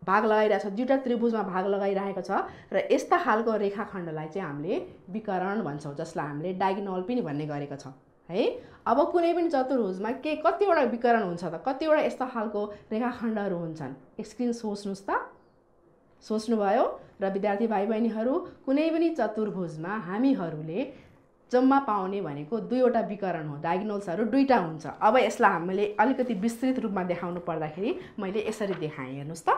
भाग लगाइरहेको छ, दुईटा त्रिभुजमा भाग लगाइरहेको छ र यस्ता खालको रेखाखण्डलाई चाहिँ हामीले विकर्ण भन्छौँ, जसलाई हामीले डायगोनल पनि भन्ने गरेको छौँ है। अब कुनै पनि चतुर्भुजमा कतिवटा विकर्ण हुन्छ त, कतिवटा यस्ता खालको रेखाखण्डहरू हुन्छन्, स्क्रिन सोच्नुस् त, सोच्नुभयो। र विद्यार्थी भाइ बहिनीहरू, कुनै पनि चतुर्भुजमा हामीहरूले जम्मा पाउने भनेको दुईवटा विकर्ण हो, डायगोनल्सहरू दुईटा हुन्छ। अब यसलाई हामीले अलिकति विस्तृत रूपमा देखाउनु पर्दाखेरि मैले यसरी देखाएँ, हेर्नुस् त,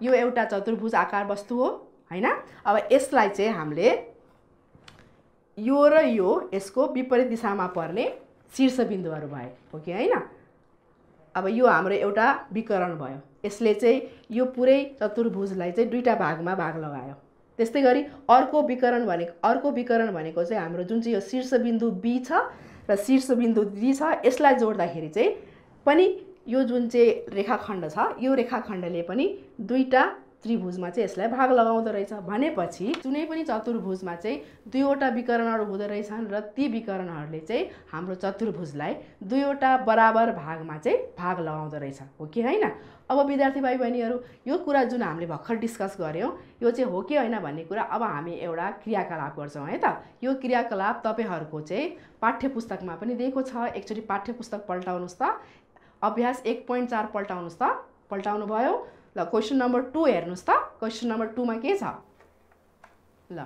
यो एउटा चतुर्भुज आकार वस्तु हो हैन। अब यसलाई चाहिँ हामीले यो र यो यसको विपरीत दिशामा पर्ने शीर्षबिन्दुहरू भए हो कि हैन। अब यो हाम्रो एउटा विकर्ण भयो, यसले चाहिँ यो पुरै चतुर्भुजलाई चाहिँ दुईटा भागमा भाग लगायो। त्यस्तै गरी अर्को विकर्ण भनेको चाहिँ हाम्रो जुन चाहिँ यो शीर्षबिन्दु बी छ र शीर्षबिन्दु डी छ, यसलाई जोड्दाखेरि चाहिँ पनि यो जुन चाहिँ रेखाखण्ड छ यो रेखाखण्डले पनि दुईटा त्रिभुजमा चाहिँ यसलाई भाग लगाउँदो रहेछ। भनेपछि कुनै पनि चतुर्भुजमा चाहिँ दुईवटा विकर्णहरू हुँदो रहेछन् र ती विकर्णहरूले चाहिँ हाम्रो चतुर्भुजलाई दुईवटा बराबर भागमा चाहिँ भाग लगाउँदो रहेछ हो कि हैन। अब विद्यार्थी भाइ बहिनीहरू, यो कुरा जुन हामीले भर्खर डिस्कस गऱ्यौँ यो चाहिँ हो कि होइन भन्ने कुरा अब हामी एउटा क्रियाकलाप गर्छौँ है त। यो क्रियाकलाप तपाईहरूको चाहिँ पाठ्यपुस्तकमा पनि दिएको छ, एकचोटि पाठ्यपुस्तक पल्टाउनुस् त, अभ्यास 1.4 पल्टाउनुस् त, पल्टाउनु भयो। ल क्वेसन नम्बर 2 हेर्नुस् त, क्वेसन नम्बर 2 मा के छ ल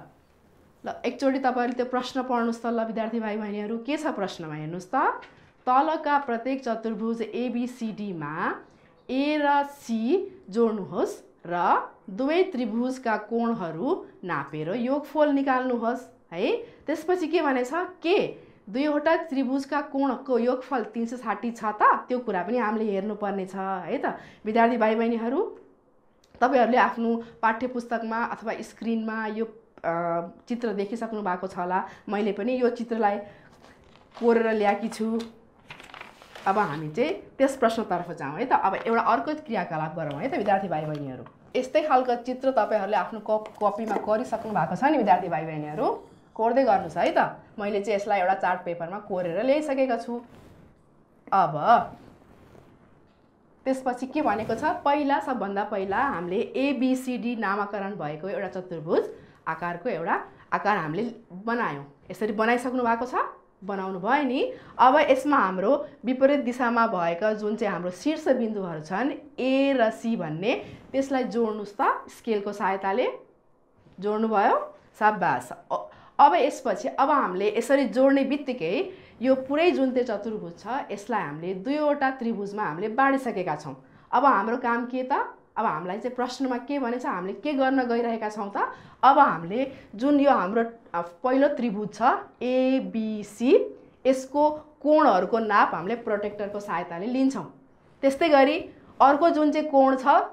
एकचोटि तपाईहरुले त्यो प्रश्न पढ्नुस् त। ल विद्यार्थी भाइ बहिनीहरू, के छ प्रश्नमा हेर्नुस् त, तलका प्रत्येक चतुर्भुज एबीसीडी मा ए र सी जोड्नुहोस् र दुवै त्रिभुजका कोणहरू नापेर योगफल निकाल्नुहोस् है। त्यसपछि के भनेछ, के दुईवटा त्रिभुजका कोणको योगफल 360 छ त, त्यो कुरा पनि हामीले हेर्नुपर्ने छ है त। विद्यार्थी भाइ बहिनीहरू, तपाईहरुले आफ्नो पाठ्यपुस्तकमा अथवा स्क्रिनमा यो चित्र देखिसक्नु भएको छ होला। मैले पनि यो चित्रलाई कोरेर ल्याएकी छु। अब हामी चाहिँ त्यस प्रश्नतर्फ जाउँ है त। अब एउटा अर्को क्रियाकलाप गरौँ है त विद्यार्थी भाइ बहिनीहरू। यस्तै खालको चित्र तपाईहरुले आफ्नो कपीमा कोरिसक्नु भएको छ नि विद्यार्थी भाइ बहिनीहरू, कोर्दै गर्नुस् है त। मैले चाहिँ यसलाई एउटा चार्ट पेपरमा कोरेर ल्याइसकेको छु। अब त्यसपछि के भनेको छ, पहिला सबभन्दा पहिला हामीले एबीसीडी नामाकरण भएको एउटा चतुर्भुज आकारको एउटा आकार हामीले बनायौं। यसरी बनाइसक्नु भएको छ, बनाउनु भयो नि। अब यसमा हाम्रो विपरीत दिशामा भएका जुन चाहिँ हाम्रो शीर्षबिन्दुहरू छन् ए र सी भन्ने, त्यसलाई जोड्नुस् त स्केलको सहायताले। जोड्नु भयो, शाबास। अब यसपछि अब हामीले यसरी जोड्ने बित्तिकै यो पुरै जुन चाहिँ चतुर्भुज छ यसलाई हामीले दुईवटा त्रिभुजमा हामीले बाँडिसकेका छौं। अब हाम्रो काम के त, अब हामीलाई चाहिँ प्रश्नमा के भनेछ, हामीले के गर्न गइरहेका छौं त, अब हामीले जुन यो हाम्रो पहिलो त्रिभुज छ एबीसी, यसको कोणहरूको नाप हामीले प्रोटेक्टरको सहायताले लिन्छौं। त्यस्तै गरी अर्को जुन चाहिँ कोण छ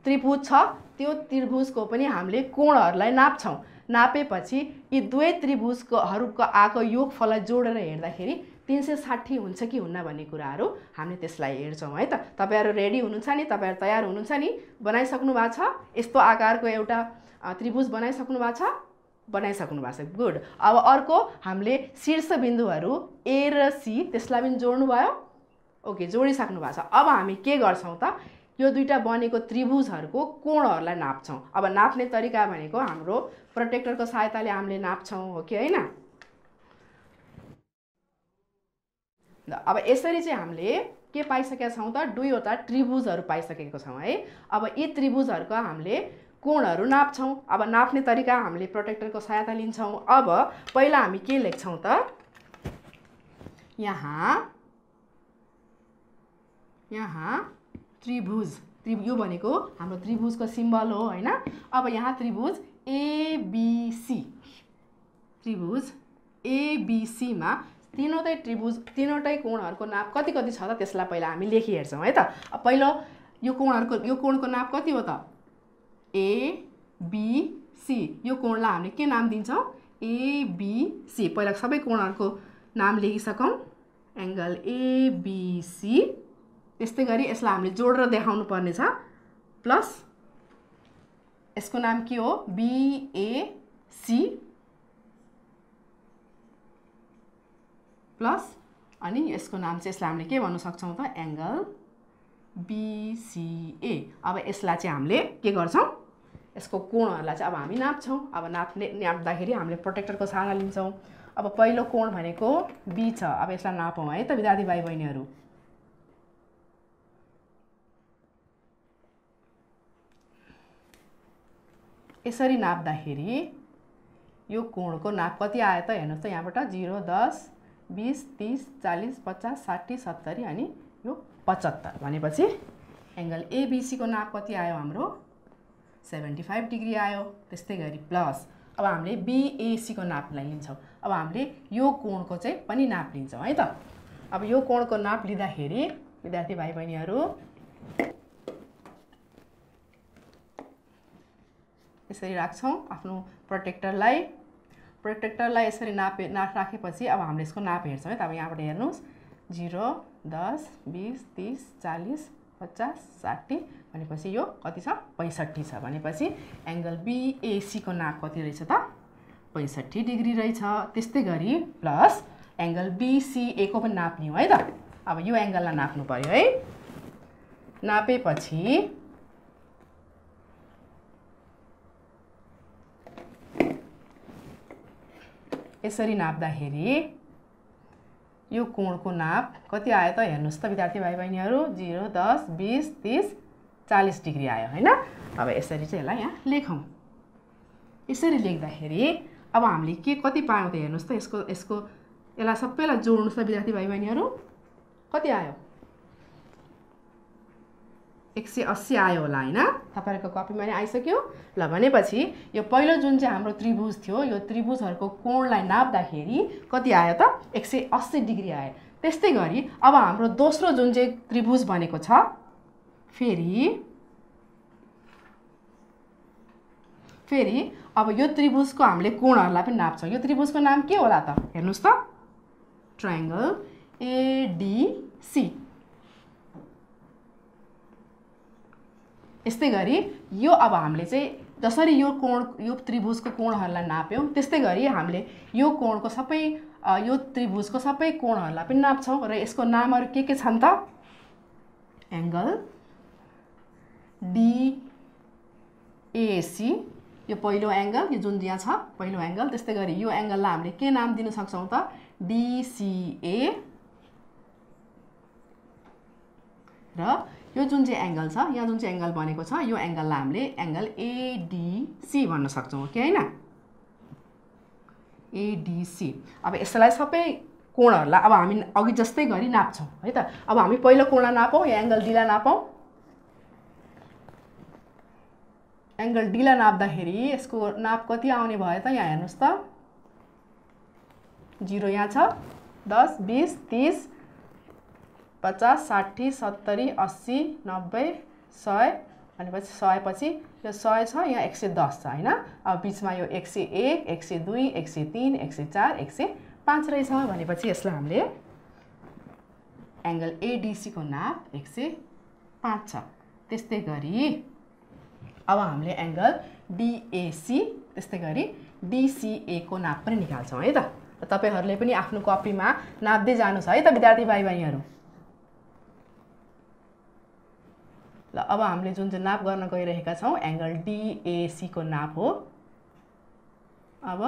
त्रिभुज छ, त्यो त्रिभुजको पनि हामीले कोणहरूलाई नाप्छौं। नापेपछि यी दुवै त्रिभुजहरूको आको योगफललाई जोडेर हेर्दाखेरि 360 हुन्छ कि हुन्न भन्ने कुराहरू हामीले त्यसलाई हेर्छौं है त। तपाईहरु रेडी हुनुहुन्छ नि, तपाईहरु तयार हुनुहुन्छ नि, बनाइसक्नु भएको छ, यस्तो आकारको एउटा त्रिभुज बनाइसक्नु भएको छ, बनाइसक्नु भएको छ, गुड। अब अर्को हामीले शीर्ष बिन्दुहरू ए र सी त्यसलाई पनि जोड्नु भयो, ओके, जोडिसक्नु भएको छ। अब हामी के गर्छौं त, यो दुईटा बनेको त्रिभुजहरूको कोणहरूलाई नाप्छौं। अब नाप्ने तरिका भनेको हाम्रो प्रोटेक्टरको सहायताले हामीले नाप्छौं हो कि हैन। अब यसरी चाहिँ हामीले के पाइसकेका छौं त, दुईवटा त्रिभुजहरू पाइसकेको छौं है। अब यी त्रिभुजहरूको हामीले कोणहरू नाप्छौं। अब नाप्ने तरिका हामीले प्रोटेक्टरको सहायता लिन्छौं। अब पहिला हामी के लेख्छौं त, यहाँ त्रिभुज, यो भनेको हाम्रो त्रिभुजको सिम्बल हो हैन। अब यहाँ त्रिभुज एबीसी, त्रिभुज एबीसी मा तीनवटै कोणहरूको नाप कति कति छ त, त्यसलाई पहिला हामी लेखि हेर्छौं है त। अब पहिलो यो कोणको नाप कति हो त, एबिसी यो कोणलाई हामीले के नाम दिन्छौँ एबिसी पहिला सबै कोणहरूको नाम लेखिसकौँ एंगल एबिसी त्यस्तै गरी यसलाई हामीले जोडेर देखाउनु पर्नेछ प्लस यसको नाम के हो बीएसी प्लस अनि यसको नाम चाहिँ यसलाई हामीले के भन्न सक्छौँ त एंगल बीसीए अब यसलाई चाहिँ हामीले के गर्छौँ यसको कोणहरूलाई चाहिँ अब हामी नाप्छौँ अब नाप्दाखेरि हामीले प्रोटेक्टरको सहारा लिन्छौँ अब पहिलो कोण भनेको बी छ अब यसलाई नापौँ है त विद्यार्थी भाइ बहिनीहरू यसरी नाप्दाखेरि यो कोणको नाप कति आयो त हेर्नुहोस् त यहाँबाट 0 10 20 30 40 50 60 70 अनि यो 75 भनेपछि एंगल एबीसी को नाप कति आयो हाम्रो 75 डिग्री आयो त्यस्तै गरी प्लस अब हामीले बीएसी को नापलाई लिन्छौँ अब हामीले यो कोणको चाहिँ पनि नाप लिन्छौँ है त अब यो कोणको नाप लिँदाखेरि विद्यार्थी भाइ बहिनीहरू यसरी राख्छौँ आफ्नो प्रोटेक्टरलाई यसरी राखेपछि अब हामीले यसको नाप हेर्छौँ है त अब यहाँबाट हेर्नुहोस् 0 10 20 30 40 50 60 भनेपछि यो कति छ 65 छ भनेपछि एंगल बीएसी को नाप कति रहेछ त 65 डिग्री रहेछ त्यस्तै गरी प्लस एंगल बीसीए को पनि नाप लियौँ है त अब यो एंगललाई नाप्नु पर्यो है नापेपछि यसरी नाप्दाखेरि यो कोणको नाप कति आयो त हेर्नुहोस् त विद्यार्थी भाइ बहिनीहरू 0 10 20 30 40 डिग्री आयो हैन अब यसरी चाहिँ यसलाई यहाँ लेखौँ यसरी लेख्दाखेरि अब हामीले के कति पायौँ त हेर्नुहोस् त यसको यसलाई सबैलाई जोड्नुस् त विद्यार्थी भाइ बहिनीहरू कति आयो 180 आयो होला हैन तपाईहरुको कपीमा नि आइसक्यो ल भनेपछि यो पहिलो जुन चाहिँ हाम्रो त्रिभुज थियो यो त्रिभुजहरुको कोणलाई नाप्दाखेरि कति आयो त 180 डिग्री आयो त्यस्तै गरी अब हाम्रो दोस्रो जुन चाहिँ त्रिभुज बनेको छ फेरि अब यो त्रिभुजको हामीले कोणहरुलाई पनि नाप्छौं यो त्रिभुजको नाम के होला त हेर्नुस् त ट्रायंगल एडीसी यस्तै गरी यो अब हामीले चाहिँ जसरी यो त्रिभुजको कोणहरुलाई नाप्यौं त्यस्तै गरी हामीले यो कोणको सबै यो त्रिभुजको सबै कोणहरुलाई पनि नाप्छौं र यसको नामहरु के छन् त एंगल डीएसी यो पहिलो एंगल यो जुन यहाँ छ पहिलो एंगल त्यस्तै गरी यो एंगललाई हामीले के नाम दिन सक्छौं त डीसीए र यो जुन चाहिँ एंगल छ यहाँ जुन चाहिँ एंगल बनेको छ यो एंगललाई हामीले एंगल एडीसी भन्न सक्छौं के हैन एडीसी अब यसलाई सबै कोणहरुलाई अब हामी अघि जस्तै गरी नाप्छौं है त अब हामी पहिलो कोणलाई नापौं या एंगल डी लाई नापौं एंगल डी लाई नाप्दाखेरि यसको नाप कति आउने भयो त यहाँ हेर्नुस् त 0 यहाँ छ 10 20 30 50 60 70 80 90 100 भनेपछि 100 पछि यो 100 छ यहाँ 110 छ हैन अब बीचमा यो 101 102 103 104 105 रहेछ भनेपछि यसलाई हामीले एंगल एडीसी को नाप 105 छ त्यस्तै गरी अब हामीले एंगल डीएसी त्यस्तै गरी डीसीए को नाप पनि निकाल्छौं है त तपाईहरुले पनि आफ्नो कपीमा नाप्दै जानुस् है त विद्यार्थी भाइ बहिनीहरु ल अब हामीले जुन चाहिँ नाप गर्न गइरहेका छौं एंगल डीएसी को नाप हो अब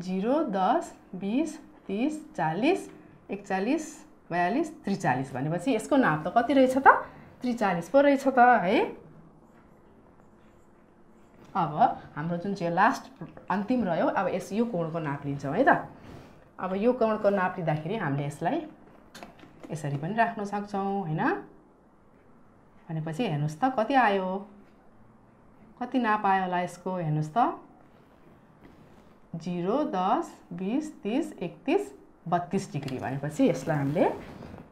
0 10 20 30 40 41 42 43 भनेपछि यसको नाप त कति रहेछ त 43 पो रहेछ त है अब हाम्रो जुन चाहिँ लास्ट अन्तिम रह्यो अब यो कोणको नाप लिन्छौं है त अब यो कोणको नाप लिँदाखेरि हामीले यसलाई यसरी पनि राख्न सक्छौं हैन भनेपछि हेर्नुस् त कति आयो कति नाप आयो होला यसको हेर्नुस् त 0 10 20 30 31 32 डिग्री भनेपछि यसलाई हामीले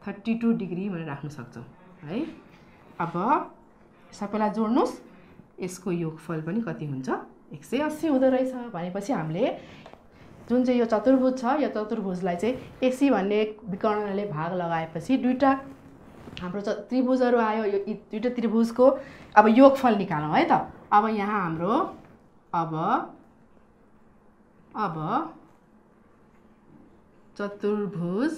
32 डिग्री भनेर राख्न सक्छौं है अब सबैलाई जोड्नुस् यसको योगफल पनि कति हुन्छ 180 हुँदो रहेछ। भनेपछि हामीले जुन चाहिँ यो चतुर्भुज छ यो चतुर्भुजलाई चाहिँ 80 भन्ने विकर्णले भाग लगाएपछि दुईटा हाम्रो त्रिभुजहरू आयो। यो दुईटा त्रिभुजको अब योगफल निकालौँ है त। अब यहाँ हाम्रो अब चतुर्भुज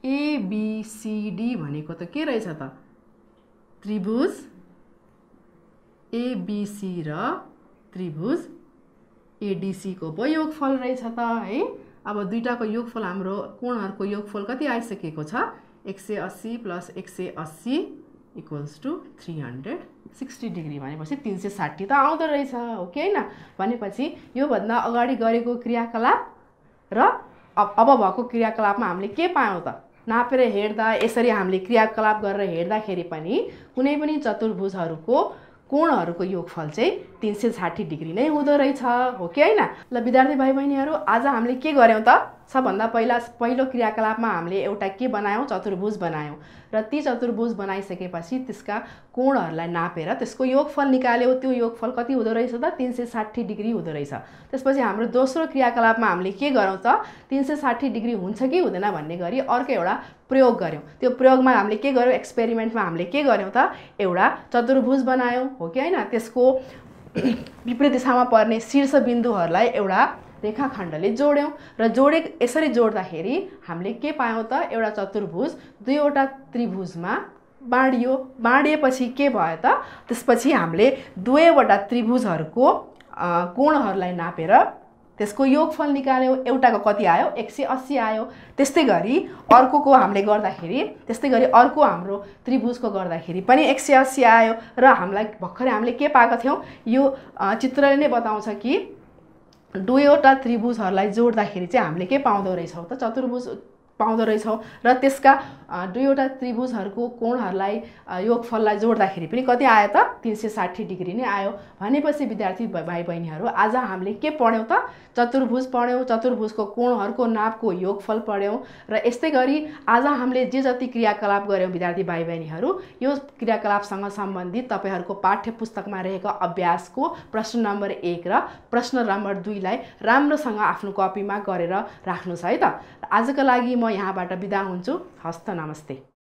ABCD भनेको त के रहेछ त त्रिभुज ABC र त्रिभुज ADC को पो योगफल रहेछ त है। अब दुईटाको योगफल हाम्रो कोणहरूको योगफल कति आइसकेको छ 180 + 180 = 360 डिग्री भनेपछि 360 त आउँदो रहेछ हो कि हैन। भनेपछि यो भन्दा अगाडि गरेको क्रियाकलाप र अब भएको क्रियाकलापमा हामीले के पायौं त नापेर हेर्दा यसरी हामीले क्रियाकलाप गरेर हेर्दाखेरि पनि कुनै पनि चतुर्भुजहरूको कोणहरूको योगफल चाहिँ 360 डिग्री नै हुँदो रहेछ हो कि हैन। ल विद्यार्थी भाइ बहिनीहरू आज हामीले के गर्यौं त सबभन्दा पहिलो क्रियाकलापमा हामीले एउटा के बनायौं चतुर्भुज बनायौं र ती चतुर्भुज बनाइसकेपछि त्यसका कोणहरूलाई नापेर त्यसको योगफल निकाल्यौं। त्यो योगफल कति हुँदो रहेछ त 360 डिग्री हुँदो रहेछ। त्यसपछि हाम्रो दोस्रो क्रियाकलापमा हामीले के गरौँ त 360 डिग्री हुन्छ कि हुँदैन भन्ने गरी अर्को एउटा प्रयोग गर्यौं। त्यो प्रयोगमा हामीले के गर्यौं एक्सपेरिमेन्टमा हामीले के गर्यौं त एउटा चतुर्भुज बनायौं हो कि हैन। त्यसको विपरीत दिशामा पर्ने शीर्ष बिन्दुहरूलाई एउटा रेखाखण्डले जोड्यौं र यसरी जोड्दाखेरि हामीले के पायौं त एउटा चतुर्भुज दुईवटा त्रिभुजमा बाँडियो। बाँडिएपछि के भयो त त्यसपछि हामीले दुवैवटा त्रिभुजहरूको कोणहरूलाई नापेर त्यसको योगफल निकाल्यौं। एउटाको कति आयो 180 आयो। त्यस्तै गरी अर्कोको हामीले गर्दाखेरि त्यस्तै गरी अर्को हाम्रो त्रिभुजको गर्दाखेरि पनि 180 आयो र हामीलाई भर्खरै हामीले के पाएका थियौं यो चित्रले नै बताउँछ कि दुईवटा त्रिभुजहरूलाई जोड्दाखेरि चाहिँ हामीले के पाउँदो रहेछौं त चतुर्भुज पाउँदो रहेछौं र त्यसका दुईवटा त्रिभुजहरूको कोणहरूलाई योगफललाई जोड्दाखेरि पनि कति आयो त 360 डिग्री नै आयो। भनेपछि विद्यार्थी भाइ बहिनीहरू आज हामीले के पढ्यौं त चतुर्भुज पढ्यौं, चतुर्भुजको कोणहरूको नापको योगफल पढ्यौं र यस्तै गरी आज हामीले जे जति क्रियाकलाप गर्यौं विद्यार्थी भाइ बहिनीहरू यो क्रियाकलापसँग सम्बन्धित तपाईहरुको पाठ्यपुस्तकमा रहेको अभ्यासको प्रश्न नम्बर 1 र प्रश्न नम्बर 2 लाई राम्रोसँग आफ्नो कपीमा गरेर राख्नुस् है त। आजका लागि म यहाँबाट बिदा हुन्छु। हस्त नमस्ते।